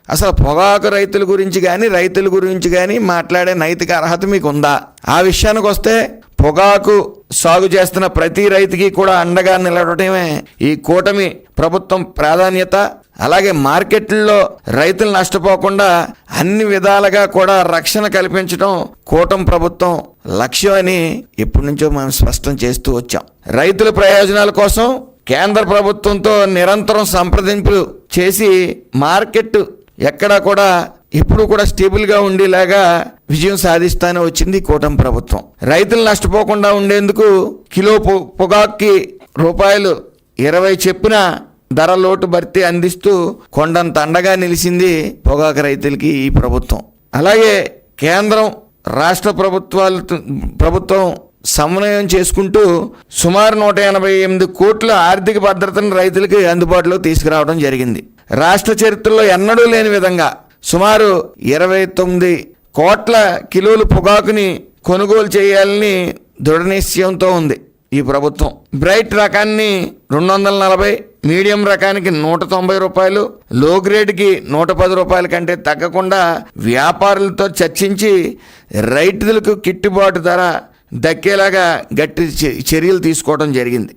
అసలు పొగాకు రైతుల గురించి కానీ రైతుల గురించి కానీ మాట్లాడే నైతిక అర్హత మీకు ఉందా? ఆ విషయానికి వస్తే పొగాకు సాగు చేస్తున్న ప్రతి రైతుకి కూడా అండగా నిలబడటమే ఈ కూటమి ప్రభుత్వం ప్రాధాన్యత. అలాగే మార్కెట్లలో రైతులు నష్టపోకుండా అన్ని విధాలుగా కూడా రక్షణ కల్పించడం కూటమి ప్రభుత్వం లక్ష్యం అని ఎప్పటి నుంచో మనం స్పష్టం చేస్తూ వచ్చాం. రైతుల ప్రయోజనాల కోసం కేంద్ర ప్రభుత్వంతో నిరంతరం సంప్రదింపులు చేసి మార్కెట్ ఎక్కడా కూడా ఎప్పుడు కూడా స్టేబుల్గా ఉండేలాగా విజయం సాధిస్తానే వచ్చింది కూటమి ప్రభుత్వం. రైతులు నష్టపోకుండా ఉండేందుకు కిలో పొగాక్కి ₹20 చొప్పున ధర లోటు భర్తీ అందిస్తూ కొండంత అండగా నిలిచింది పొగాకు రైతులకి ఈ ప్రభుత్వం. అలాగే కేంద్రం రాష్ట్ర ప్రభుత్వం సమన్వయం చేసుకుంటూ సుమారు 188 కోట్ల ఆర్థిక భద్రతను రైతులకి అందుబాటులో తీసుకురావడం జరిగింది. రాష్ట్ర చరిత్రలో ఎన్నడూ లేని విధంగా సుమారు 29 కోట్ల కిలోలు పొగాకుని కొనుగోలు చేయాలని దృఢ నిశ్చయంతో ఉంది ఈ ప్రభుత్వం. బ్రైట్ రకాన్ని 240, మీడియం రకానికి ₹190, లో గ్రేడ్కి ₹110 కంటే తగ్గకుండా వ్యాపారులతో చర్చించి రైతులకు గిట్టుబాటు ధర దక్కేలాగా గట్టి చర్యలు తీసుకోవడం జరిగింది.